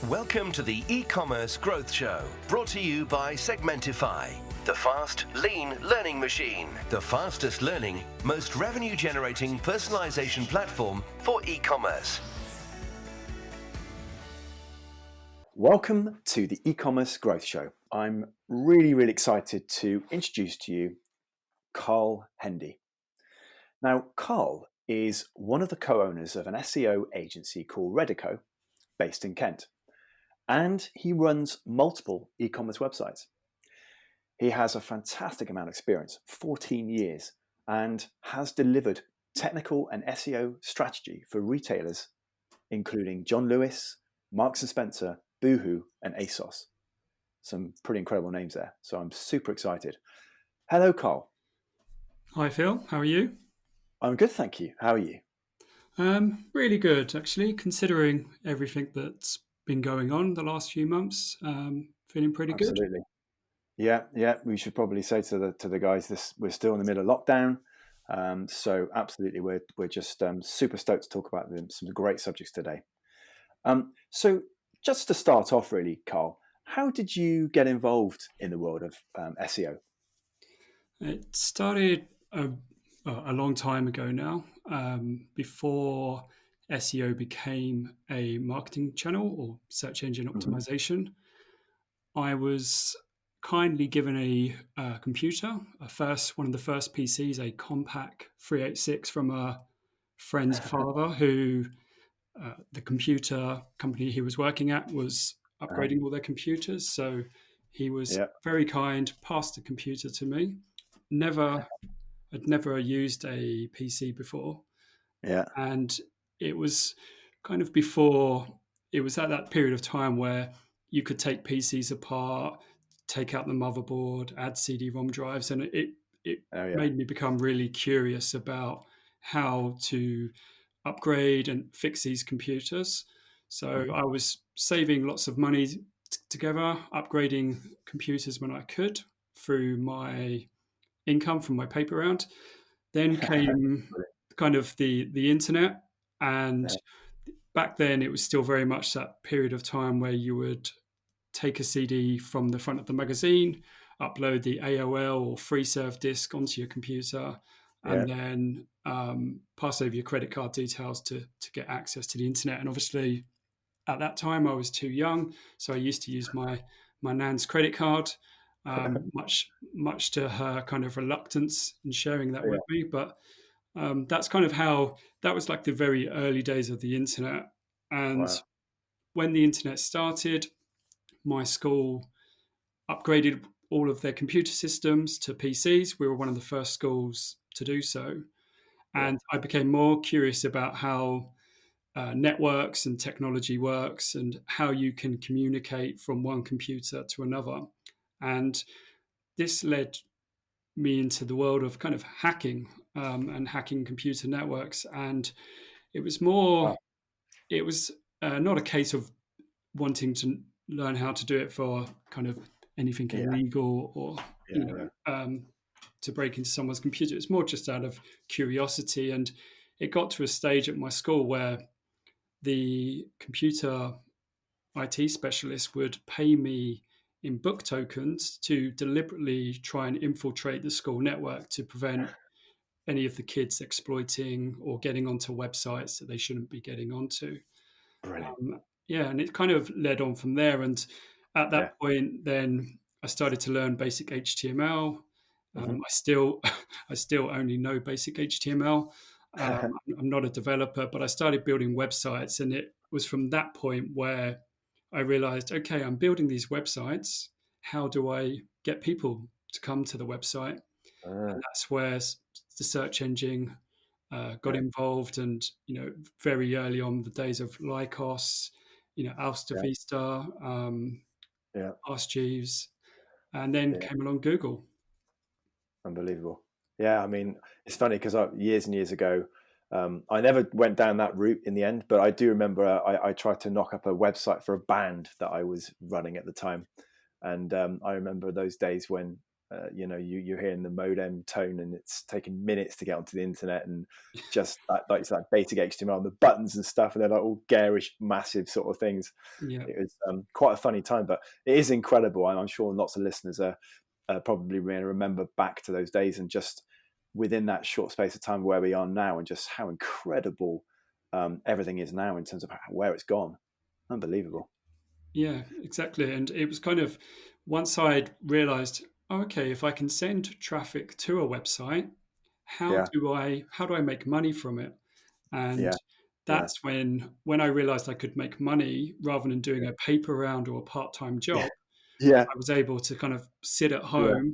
Welcome to the E-commerce Growth Show, brought to you by Segmentify, the fast, lean learning machine, the fastest learning, most revenue-generating personalization platform for e-commerce. Welcome to the E-commerce Growth Show. I'm really excited to introduce to you Carl Hendy. Now, Carl is one of the co-owners of an SEO agency called Reddico, based in Kent, and he runs multiple e-commerce websites. He has a fantastic amount of experience, 14 years, and has delivered technical and SEO strategy for retailers, including John Lewis, Marks and Spencer, Boohoo, and ASOS. Some pretty incredible names there. So I'm super excited. Hello, Carl. Hi, Phill. How are you? I'm good, thank you. How are you? Really good, actually, considering everything that's been going on the last few months. Feeling pretty good. Absolutely. Yeah. We should probably say to the guys this: we're still in the middle of lockdown. So absolutely, we're just super stoked to talk about some great subjects today. So just to start off, really, Carl, how did you get involved in the world of SEO? It started a long time ago now, before SEO became a marketing channel or search engine optimization. I was kindly given a computer, one of the first PCs, a Compaq 386 from a friend's father who the computer company he was working at was upgrading all their computers. So he was very kind, passed the computer to me. I'd never used a PC before. Yeah. And it was kind of before, it was at that period of time where you could take PCs apart, take out the motherboard, add CD-ROM drives, and it made me become really curious about how to upgrade and fix these computers. So I was saving lots of money together, upgrading computers when I could through my income from my paper round. Then came kind of the internet, and back then it was still very much that period of time where you would take a CD from the front of the magazine, upload the AOL or FreeServe disk onto your computer, and then pass over your credit card details to get access to the internet. And obviously, at that time, I was too young, so I used to use my nan's credit card, much to her kind of reluctance in sharing that with me. But that's kind of how that was like the very early days of the internet. And when the internet started, my school upgraded all of their computer systems to PCs. We were one of the first schools to do so. And I became more curious about how networks and technology works and how you can communicate from one computer to another. And this led me into the world of kind of hacking and hacking computer networks. And it was more, it was not a case of wanting to learn how to do it for kind of anything illegal or to break into someone's computer. It's more just out of curiosity. And it got to a stage at my school where the computer IT specialist would pay me in book tokens to deliberately try and infiltrate the school network to prevent any of the kids exploiting or getting onto websites that they shouldn't be getting onto. Brilliant. And it kind of led on from there. And at that point, then I started to learn basic HTML. I still only know basic HTML. I'm not a developer, but I started building websites. And it was from that point where I realized, okay, I'm building these websites. How do I get people to come to the website? And that's where the search engine got involved. And, very early on, the days of Lycos, Alsta Vista, Ask Jeeves, and then came along Google. Unbelievable. Yeah, I mean, it's funny because years and years ago, I never went down that route in the end, but I do remember I tried to knock up a website for a band that I was running at the time. And I remember those days when you're hearing the modem tone and it's taking minutes to get onto the internet, and just like basic HTML, the buttons and stuff, and they're like all garish, massive sort of things. Yeah. It was quite a funny time, but it is incredible. I'm sure lots of listeners are probably going to remember back to those days, and just within that short space of time where we are now, and just how incredible everything is now in terms of where it's gone. Unbelievable. Yeah, exactly. And it was kind of, once I'd realized, okay, if I can send traffic to a website, how Yeah, do I make money from it? And yeah, yeah, that's when I realized I could make money rather than doing a paper round or a part-time yeah, job. yeah, I was able to kind of sit at yeah, home,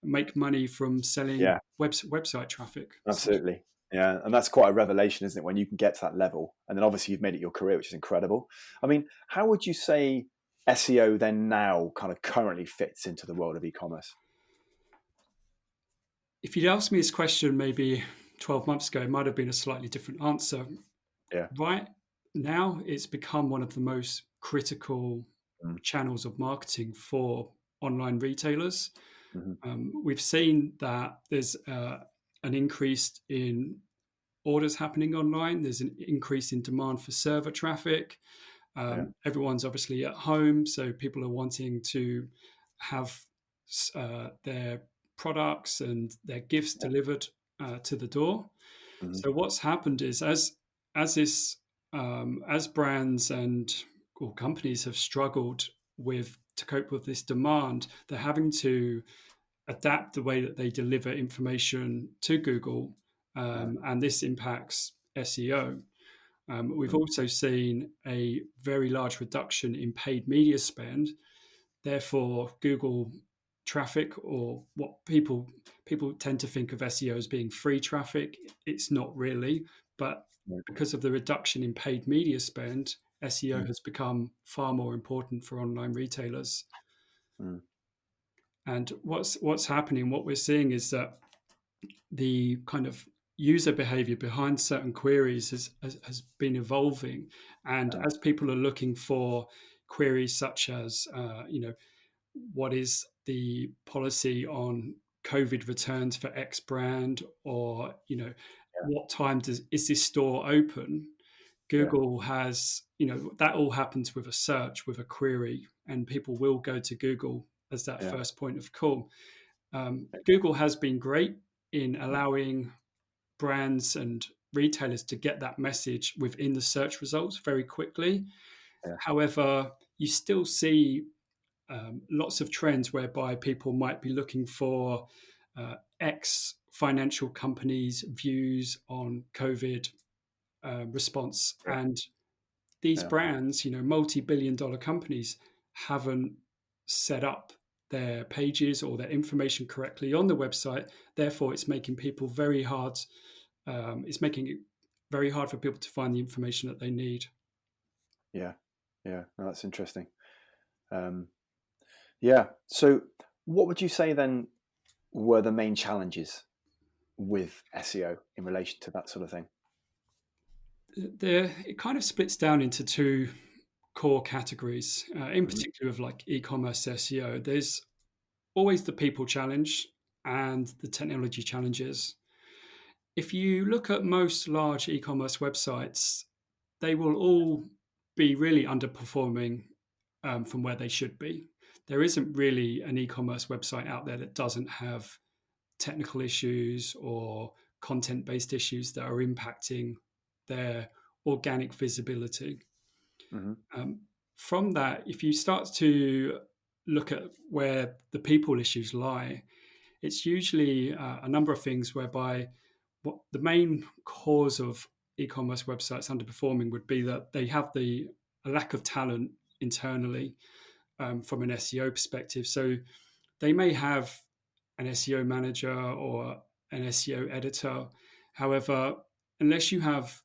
make money from selling yeah. website traffic. So, Absolutely. Yeah. And that's quite a revelation, isn't it? When you can get to that level. And then obviously you've made it your career, which is incredible. I mean, how would you say SEO then now kind of currently fits into the world of e-commerce? if you'd asked me this question maybe 12 months ago, it might have been a slightly different answer. Yeah. Right now, it's become one of the most critical Mm. channels of marketing for online retailers. Mm-hmm. We've seen that there's an increase in orders happening online. There's an increase in demand for server traffic. Yeah. Everyone's obviously at home, so people are wanting to have their products and their gifts Yeah. delivered to the door. Mm-hmm. So what's happened is as this as brands and or companies have struggled with to cope with this demand, they're having to adapt the way that they deliver information to Google, Yeah. and this impacts SEO. We've Mm. also seen a very large reduction in paid media spend. Therefore, Google traffic, or what people tend to think of SEO as being free traffic, it's not really. But Yeah. because of the reduction in paid media spend, SEO Mm. has become far more important for online retailers. Mm. And what's happening, what we're seeing is that the kind of user behavior behind certain queries has been evolving. And Yeah. as people are looking for queries such as, what is the policy on COVID returns for X brand, or, what time is this store open? Yeah. Google has, that all happens with a search, with a query, and people will go to Google as that Yeah. first point of call. Google has been great in Mm. allowing brands and retailers to get that message within the search results very quickly. Yeah. However, you still see lots of trends whereby people might be looking for X financial companies' views on COVID response, Yeah. and these Yeah. brands, multi-billion-dollar companies, haven't set up their pages or their information correctly on the website. Therefore, it's making people very hard. It's making it very hard for people to find the information that they need. Yeah. Yeah. No, that's interesting. Um, yeah. So what would you say then were the main challenges with SEO in relation to that sort of thing? It kind of splits down into two core categories, in Mm-hmm. particular of like e-commerce SEO. There's always the people challenge and the technology challenges. If you look at most large e-commerce websites, they will all be really underperforming from where they should be. There isn't really an e-commerce website out there that doesn't have technical issues or content-based issues that are impacting their organic visibility. Mm-hmm. Um, from that, if you start to look at where the people issues lie, it's usually a number of things whereby what the main cause of e-commerce websites underperforming would be that they have a lack of talent internally from an SEO perspective. So they may have an SEO manager or an SEO editor. However, unless you have,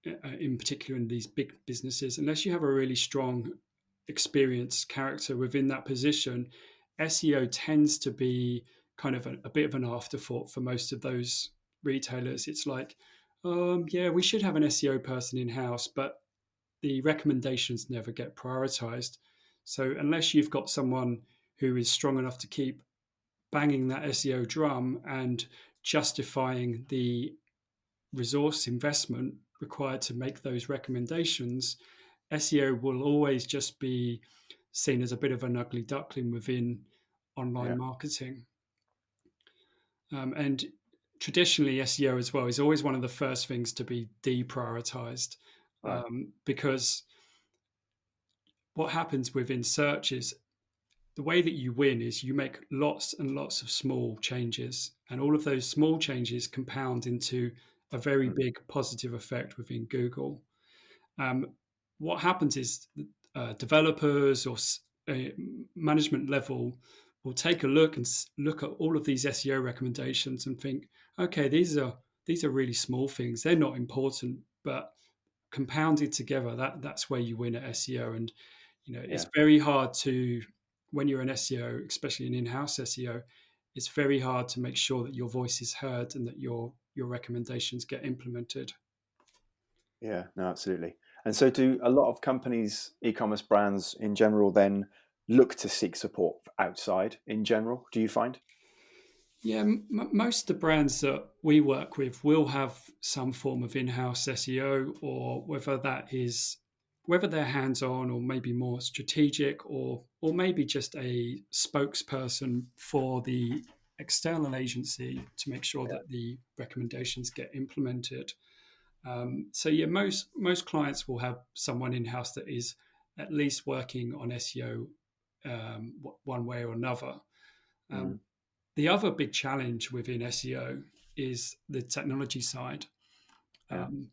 in particular in these big businesses, unless you have a really strong, experienced character within that position, SEO tends to be kind of a bit of an afterthought for most of those retailers. It's like, yeah, we should have an SEO person in house, but the recommendations never get prioritized. So unless you've got someone who is strong enough to keep banging that SEO drum and justifying the resource investment required to make those recommendations, SEO will always just be seen as a bit of an ugly duckling within online Yeah. marketing. And traditionally, SEO as well is always one of the first things to be deprioritized, Right. because what happens within search is the way that you win is you make lots and lots of small changes, and all of those small changes compound into a very Mm. big positive effect within Google. Um, what happens is developers or management level will take a look and look at all of these SEO recommendations and think, okay, these are really small things. They're not important, but compounded together, that's where you win at SEO. And it's Yeah. very hard to, when you're an SEO, especially an in-house SEO, it's very hard to make sure that your voice is heard and that your recommendations get implemented. Yeah. No, absolutely. And so, do a lot of companies, e-commerce brands in general, then look to seek support outside? In general, do you find? Yeah, most of the brands that we work with will have some form of in-house SEO, or whether they're hands-on or maybe more strategic, or maybe just a spokesperson for the external agency to make sure Yeah. that the recommendations get implemented. So yeah, most clients will have someone in-house that is at least working on SEO one way or another. Um, Mm. the other big challenge within SEO is the technology side. Yeah. Um,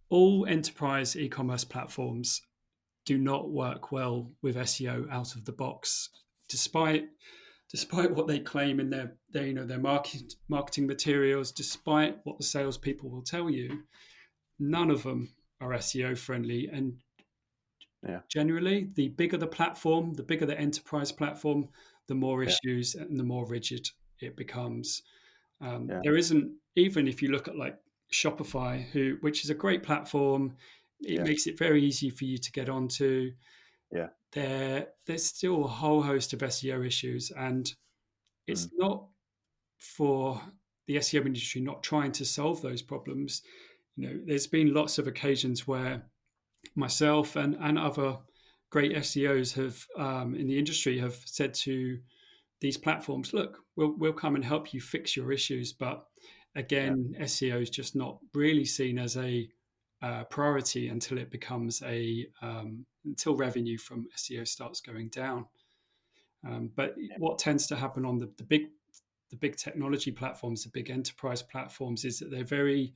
all enterprise e-commerce platforms do not work well with SEO out of the box, despite what they claim in their marketing materials, despite what the salespeople will tell you. None of them are SEO friendly, and Yeah. generally, the bigger the platform, the bigger the enterprise platform, the more Yeah. issues and the more rigid it becomes. Yeah. There isn't, even if you look at like Shopify, which is a great platform, it Yeah. makes it very easy for you to get onto. Yeah. There's still a whole host of SEO issues, and it's Mm. not for the SEO industry not trying to solve those problems. There's been lots of occasions where myself and other great SEOs have in the industry have said to these platforms, look, we'll come and help you fix your issues. But Yeah. again, SEO is just not really seen as a priority until it becomes until revenue from SEO starts going down. But what tends to happen on the big technology platforms, the big enterprise platforms, is that they're very,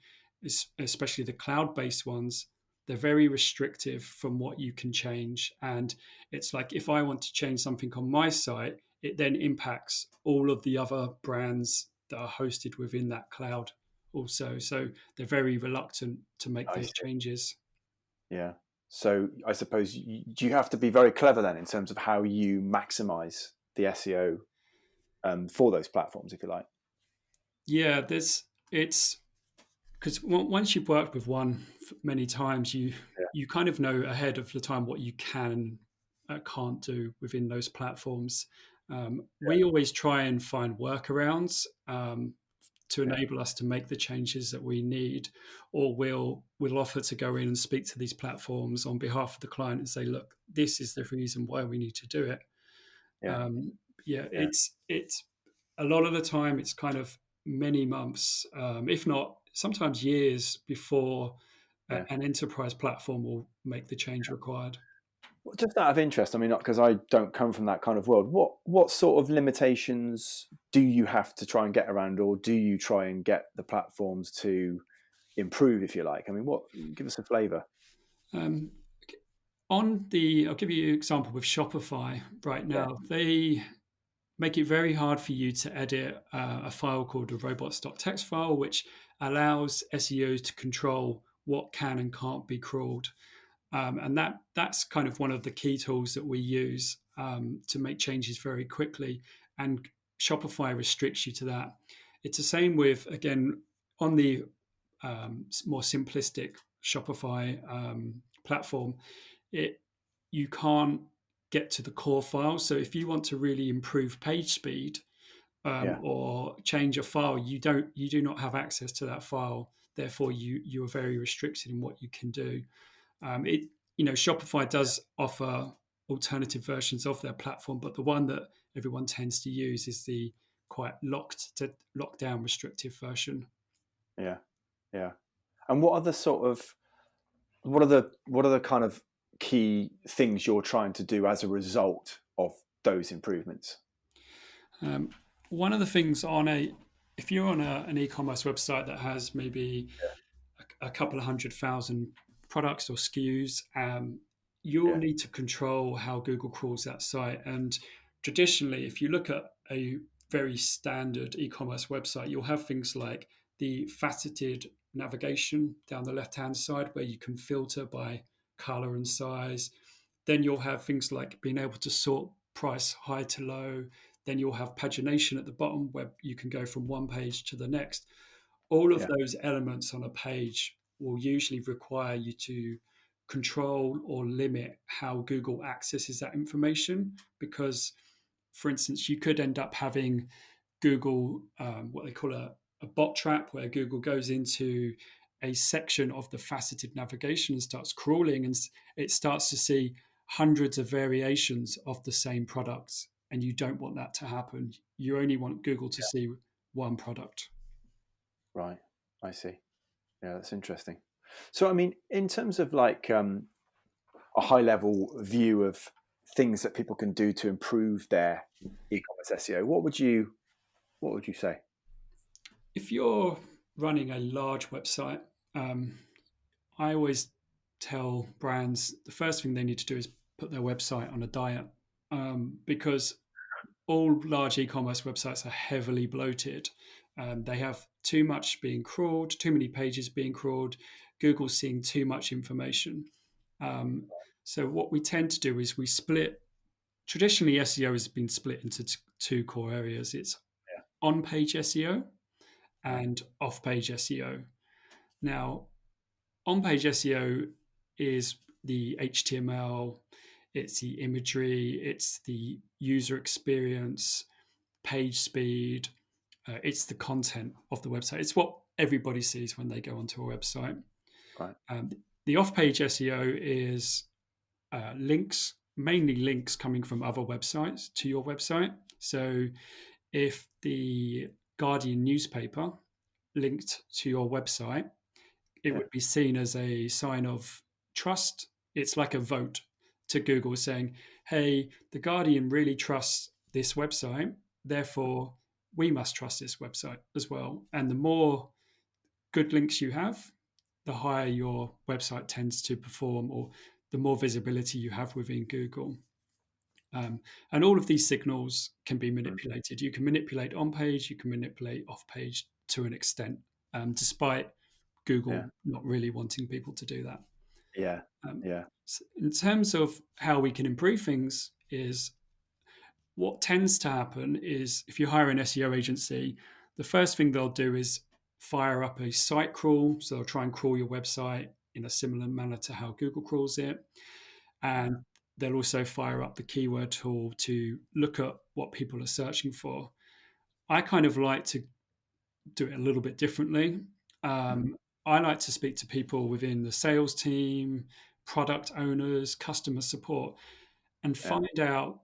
especially the cloud-based ones, they're very restrictive from what you can change. And it's like, if I want to change something on my site, it then impacts all of the other brands that are hosted within that cloud also. So they're very reluctant to make I those see. changes. Yeah. So I suppose do you have to be very clever then in terms of how you maximize the SEO for those platforms, if you like? Yeah, it's because once you've worked with one many times, Yeah. you kind of know ahead of the time what you can can't do within those platforms. We always try and find workarounds to Yeah. enable us to make the changes that we need, or we'll offer to go in and speak to these platforms on behalf of the client and say, look, this is the reason why we need to do it. Yeah. Um, yeah, Yeah. it's a lot of the time it's kind of many months, if not sometimes years, before Yeah. an enterprise platform will make the change required. Well, just out of interest, I mean, because I don't come from that kind of world, what sort of limitations do you have to try and get around, or do you try and get the platforms to improve, if you like? I mean, give us a flavour. Um, I'll give you an example with Shopify right Yeah. now. They make it very hard for you to edit a file called a robots.txt file, which allows SEOs to control what can and can't be crawled. And that's kind of one of the key tools that we use to make changes very quickly. And Shopify restricts you to that. It's the same with, again, on the more simplistic Shopify platform, you can't get to the core file. So if you want to really improve page speed, Yeah. or change a file, you do not have access to that file. Therefore, you are very restricted in what you can do. Shopify does offer alternative versions of their platform, but the one that everyone tends to use is the quite locked down restrictive version. Yeah. Yeah. And what are the sort of what are the kind of key things you're trying to do as a result of those improvements? One of the things if you're on an e-commerce website that has maybe a couple of 100,000 products or SKUs, you'll Yeah. need to control how Google crawls that site. And traditionally, if you look at a very standard e-commerce website, you'll have things like the faceted navigation down the left-hand side where you can filter by color and size. Then you'll have things like being able to sort price high to low. Then you'll have pagination at the bottom where you can go from one page to the next. All of Yeah. those elements on a page will usually require you to control or limit how Google accesses that information. Because, for instance, you could end up having Google, what they call a bot trap, where Google goes into a section of the faceted navigation and starts crawling, and it starts to see hundreds of variations of the same products. And you don't want that to happen. You only want Google to see one product. Right. I see. Yeah, that's interesting. So, I mean, in terms of like a high level view of things that people can do to improve their e-commerce SEO, what would you say? If you're running a large website, I always tell brands the first thing they need to do is put their website on a diet, because all large e-commerce websites are heavily bloated. They have too much being crawled, too many pages being crawled. Google's seeing too much information. So what we tend to do is we split. Traditionally, SEO has been split into two core areas. It's Yeah. on-page SEO Right. and off-page SEO. Now, on-page SEO is the HTML, it's the imagery, it's the user experience, page speed, it's the content of the website. It's what everybody sees when they go onto a website. Right. The off-page SEO is links, mainly links coming from other websites to your website. So if the Guardian newspaper linked to your website, it Yeah. would be seen as a sign of trust. It's like a vote to Google saying, hey, the Guardian really trusts this website, therefore we must trust this website as well. And the more good links you have, the higher your website tends to perform, or the more visibility you have within Google. And all of these signals can be manipulated. You can manipulate on page, you can manipulate off page to an extent, despite Google Yeah. not really wanting people to do that. Yeah. Um, Yeah. in terms of how we can improve things, is what tends to happen is if you hire an SEO agency, the first thing they'll do is fire up a site crawl. So they'll try and crawl your website in a similar manner to how Google crawls it. And they'll also fire up the keyword tool to look at what people are searching for. I kind of like to do it a little bit differently. I like to speak to people within the sales team, product owners, customer support, and Yeah. find out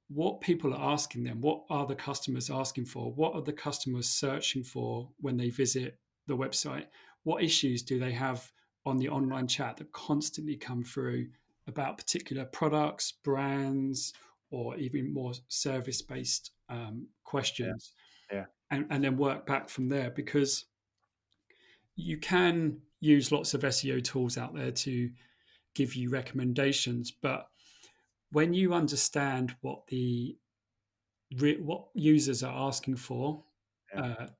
what people are asking them. What are the customers asking for? What are the customers searching for when they visit the website? What issues do they have on the online chat that constantly come through about particular products, brands, or even more service-based Yeah. questions? Yeah. And then work back from there, because you can use lots of SEO tools out there to give you recommendations, but when you understand what users are asking for, Yeah. uh,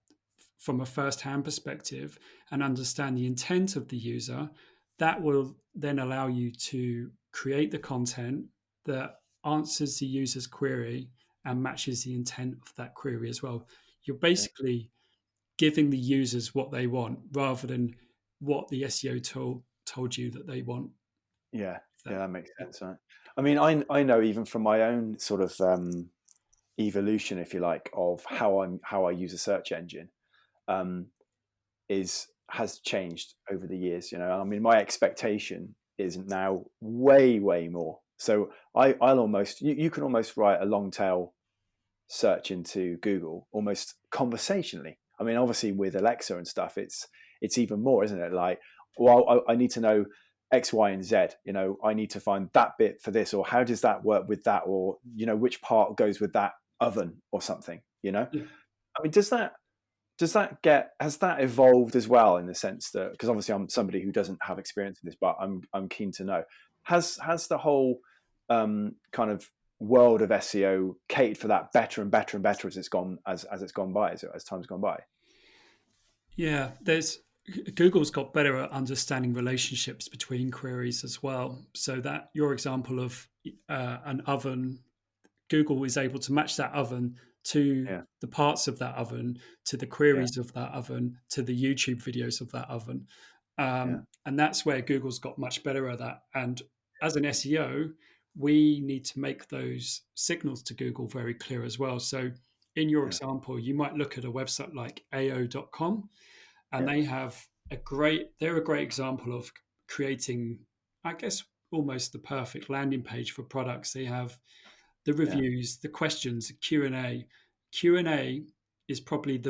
from a first-hand perspective, and understand the intent of the user, that will then allow you to create the content that answers the user's query and matches the intent of that query as well. You're Yeah. basically giving the users what they want rather than what the SEO tool told you that they want. Yeah. That, Yeah. That makes yeah. sense. Right? I mean, I know even from my own sort of evolution, if you like, of how I use a search engine um, has changed over the years. I mean, my expectation is now way more. So I'll almost you can almost write a long tail search into Google almost conversationally. I mean, obviously with Alexa and stuff, it's even more, isn't it? Like, well, I need to know X, Y, and Z. I need to find that bit for this, or how does that work with that, or which part goes with that oven or something. Yeah. I mean, has that evolved as well, in the sense that, because obviously I'm somebody who doesn't have experience in this, but I'm keen to know, has the whole kind of world of SEO catered for that better and better and better as it's gone by, as time's gone by? Yeah, Google's got better at understanding relationships between queries as well. So that your example of an oven, Google is able to match that oven to the parts of that oven, to the queries of that oven, to the YouTube videos of that oven. And that's where Google's got much better at that. And as an SEO, we need to make those signals to Google very clear as well. So in your example, you might look at a website like AO.com, and they're a great example of creating, I guess, almost the perfect landing page for products. They have the reviews, the questions, the Q&A. Q&A is probably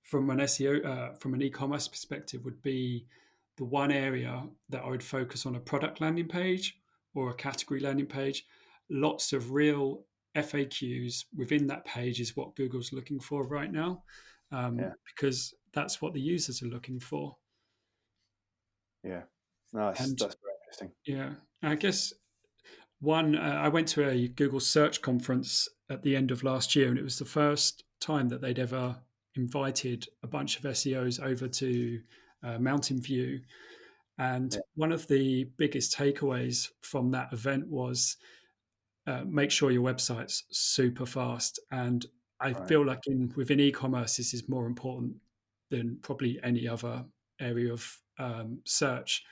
from an SEO, from an e-commerce perspective, would be the one area that I would focus on a product landing page or a category landing page. Lots of real FAQs within that page is what Google's looking for right now, because that's what the users are looking for. Yeah, no, that's very interesting. Yeah, I guess I went to a Google search conference at the end of last year, and it was the first time that they'd ever invited a bunch of SEOs over to Mountain View. And one of the biggest takeaways from that event was make sure your website's super fast. And I feel like within e-commerce, this is more important than probably any other area of search.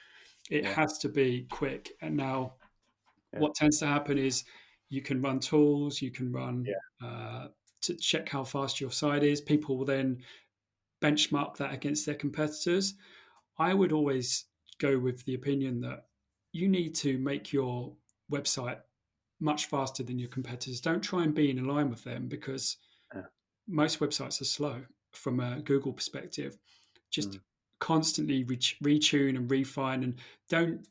It has to be quick. And now what tends to happen is you can run tools, you can run to check how fast your site is. People will then benchmark that against their competitors. I would always go with the opinion that you need to make your website much faster than your competitors. Don't try and be in line with them, because most websites are slow from a Google perspective. Just constantly retune and refine, and don't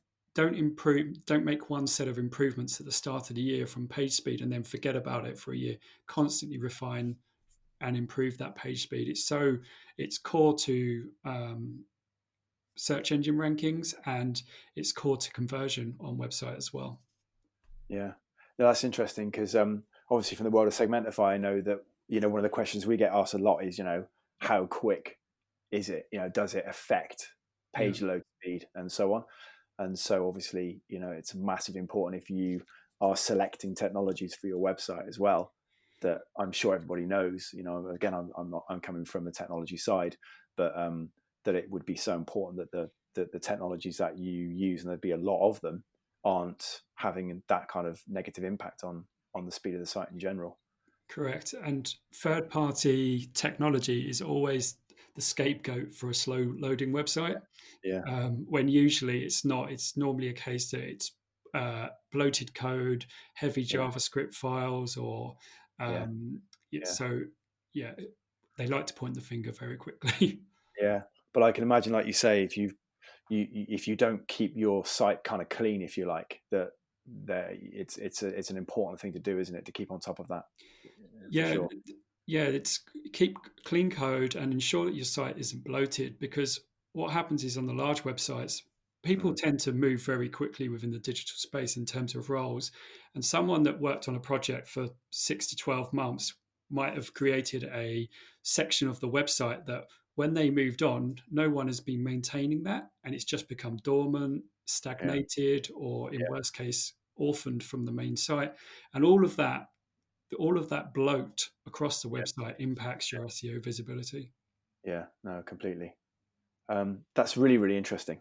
make one set of improvements at the start of the year from page speed and then forget about it for a year. Constantly refine and improve that page speed. It's core to search engine rankings, and it's core to conversion on website as well. Yeah, no, that's interesting, because obviously from the world of Segmentify, I know that one of the questions we get asked a lot is how quick is it? Does it affect page load speed and so on? And so obviously it's massively important, if you are selecting technologies for your website as well, that I'm sure everybody knows. Again, I'm coming from the technology side, but that it would be so important that the technologies that you use, and there'd be a lot of them, aren't having that kind of negative impact on the speed of the site in general. Correct. And third-party technology is always the scapegoat for a slow loading website. When usually it's not. It's normally a case that it's bloated code, heavy JavaScript files, or so they like to point the finger very quickly. But I can imagine, like you say, if you don't keep your site kind of clean, if you like, that it's an important thing to do, isn't it, to keep on top of that? It's keep clean code and ensure that your site isn't bloated, because what happens is on the large websites, people tend to move very quickly within the digital space in terms of roles, and someone that worked on a project for 6 to 12 months might have created a section of the website that when they moved on, no one has been maintaining that, and it's just become dormant, stagnated, or in worst case, orphaned from the main site. And all of that bloat across the website impacts your SEO visibility. Yeah, no, completely. That's really, really interesting.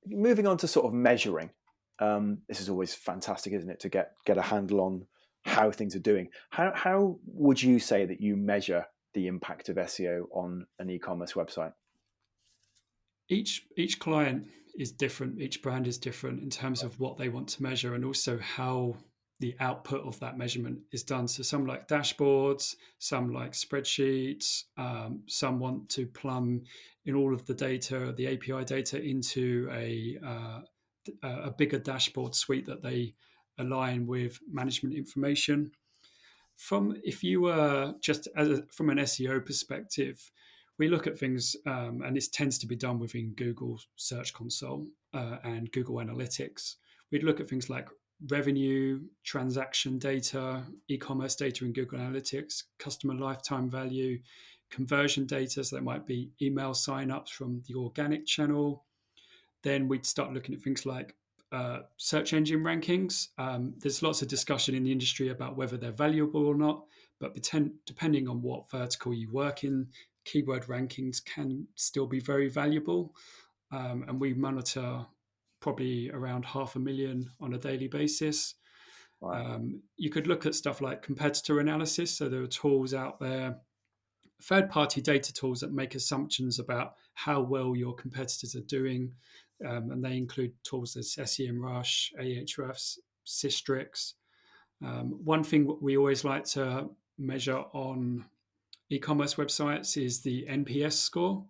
Moving on to sort of measuring. This is always fantastic, isn't it, to get a handle on how things are doing. How would you say that you measure the impact of SEO on an e-commerce website? Each client is different. Each brand is different in terms of what they want to measure, and also how the output of that measurement is done. So some like dashboards, some like spreadsheets, some want to plumb in all of the data, the API data, into a bigger dashboard suite that they align with management information. If you were just from an SEO perspective, we look at things, and this tends to be done within Google Search Console and Google Analytics. We'd look at things like revenue, transaction data, e-commerce data in Google Analytics, customer lifetime value, conversion data. So that might be email signups from the organic channel. Then we'd start looking at things like search engine rankings. There's lots of discussion in the industry about whether they're valuable or not, but depending on what vertical you work in, keyword rankings can still be very valuable. And we monitor probably around 500,000 on a daily basis. Right. You could look at stuff like competitor analysis. So there are tools out there, third-party data tools that make assumptions about how well your competitors are doing, and they include tools as SEMrush, Ahrefs, Systrix. One thing we always like to measure on e-commerce websites is the NPS score.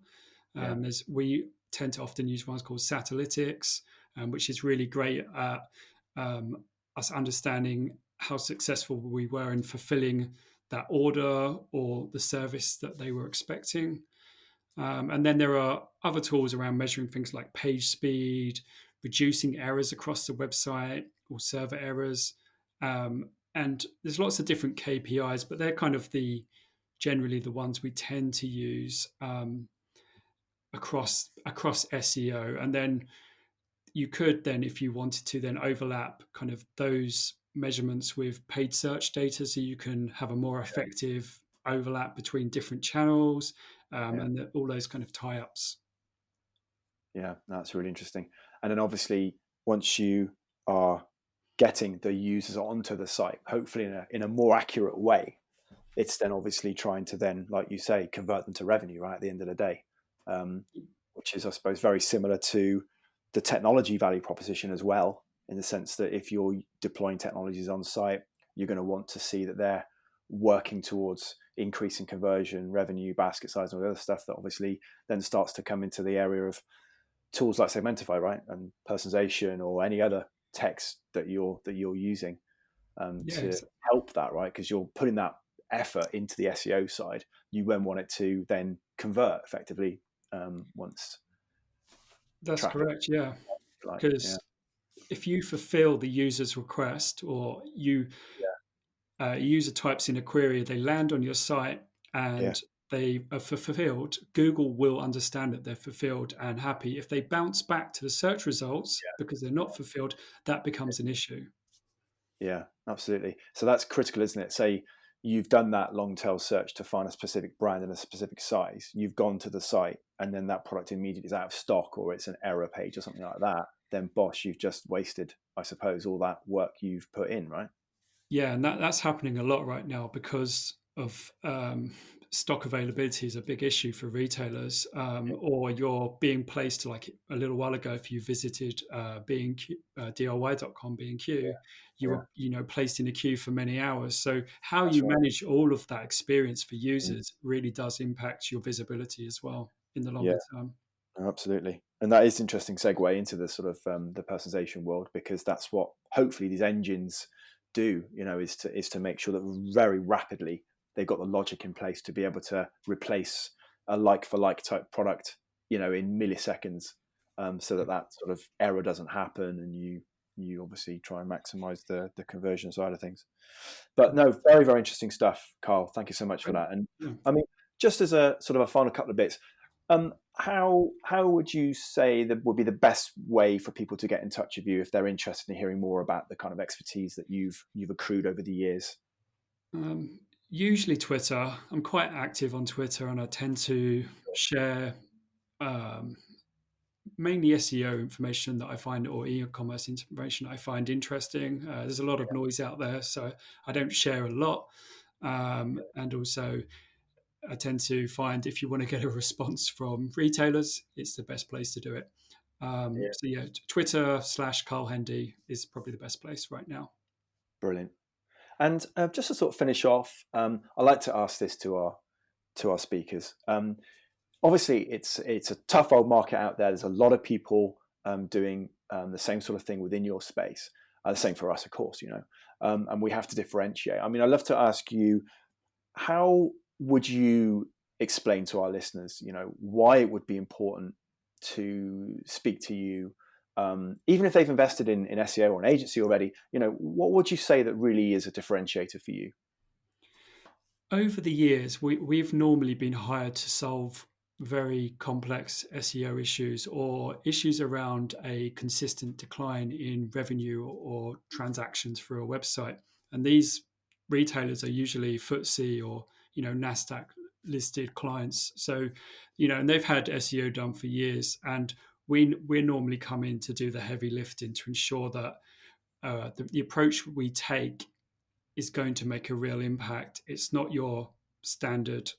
We tend to often use ones called Satalytics, which is really great at us understanding how successful we were in fulfilling that order or the service that they were expecting. And then there are other tools around measuring things like page speed, reducing errors across the website or server errors. And there's lots of different KPIs, but they're kind of generally the ones we tend to use across SEO. And then you could then, if you wanted to, then overlap kind of those measurements with paid search data, so you can have a more effective overlap between different channels, and all those kind of tie-ups. Yeah, that's really interesting. And then obviously, once you are getting the users onto the site, hopefully in a more accurate way, it's then obviously trying to then, like you say, convert them to revenue, right, at the end of the day, which is, I suppose, very similar to the technology value proposition as well, in the sense that if you're deploying technologies on site, you're going to want to see that they're working towards increasing conversion, revenue, basket size, and all the other stuff that obviously then starts to come into the area of tools like Segmentify, right, and Personalization or any other text that you're using to help that, right? Because you're putting that effort into the SEO side. You then want it to then convert effectively once. That's correct, yeah. Because if you fulfill the user's request, or a user types in a query, they land on your site and they are fulfilled, Google will understand that they're fulfilled and happy. If they bounce back to the search results because they're not fulfilled, that becomes an issue. Yeah, absolutely. So that's critical, isn't it? Say you've done that long tail search to find a specific brand in a specific size. You've gone to the site and then that product immediately is out of stock, or it's an error page or something like that. Then bosh, you've just wasted, I suppose, all that work you've put in, right? Yeah, and that's happening a lot right now because of stock availability is a big issue for retailers, or you're being placed, like a little while ago, if you visited DIY.com, B&Q, you were placed in a queue for many hours. So how you manage all of that experience for users really does impact your visibility as well in the longer term. Absolutely. And that is an interesting segue into the sort of the personalization world, because that's what hopefully these engines do, is to make sure that very rapidly they've got the logic in place to be able to replace a like for like type product, in milliseconds, so that sort of error doesn't happen, and you obviously try and maximize the conversion side of things. But no, very, very interesting stuff, Carl. Thank you so much for that. And I mean, just as a sort of a final couple of bits, how would you say that would be the best way for people to get in touch with you if they're interested in hearing more about the kind of expertise that you've accrued over the years? Usually Twitter. I'm quite active on Twitter, and I tend to share mainly SEO information that I find, or e-commerce information I find interesting. There's a lot of noise out there, so I don't share a lot. And also, I tend to find if you want to get a response from retailers, it's the best place to do it. So yeah, Twitter/Carl Hendy is probably the best place right now. Brilliant. And just to sort of finish off, I like to ask this to our speakers. Obviously, it's a tough old market out there. There's a lot of people doing the same sort of thing within your space. The same for us, of course, and we have to differentiate. I mean, I'd love to ask you, how would you explain to our listeners, why it would be important to speak to you, even if they've invested in SEO or an agency already? What would you say that really is a differentiator for you? Over the years, we've normally been hired to solve very complex SEO issues or issues around a consistent decline in revenue or transactions for a website. And these retailers are usually FTSE or NASDAQ listed clients. So, and they've had SEO done for years, and we're normally come in to do the heavy lifting to ensure that the approach we take is going to make a real impact. It's not your standard,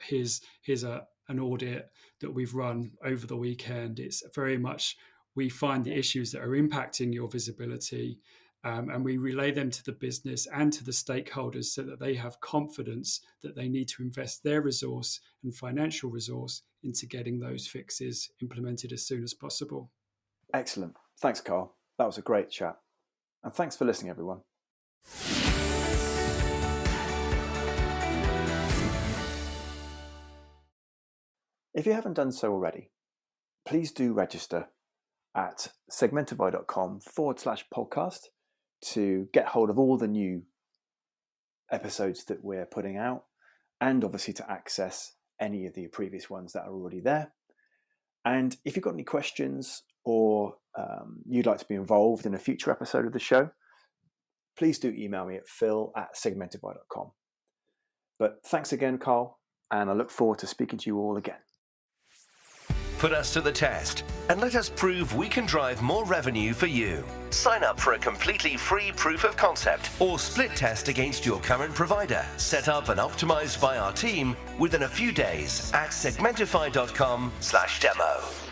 here's an audit that we've run over the weekend. It's very much, we find the issues that are impacting your visibility, and we relay them to the business and to the stakeholders so that they have confidence that they need to invest their resource and financial resource into getting those fixes implemented as soon as possible. Excellent. Thanks, Carl. That was a great chat. And thanks for listening, everyone. If you haven't done so already, please do register at segmentify.com/podcast to get hold of all the new episodes that we're putting out, and obviously to access any of the previous ones that are already there. And if you've got any questions or you'd like to be involved in a future episode of the show, please do email me at phill@segmentify.com. But thanks again, Carl, and I look forward to speaking to you all again. Put us to the test and let us prove we can drive more revenue for you. Sign up for a completely free proof of concept or split test against your current provider, set up and optimized by our team within a few days at segmentify.com/demo.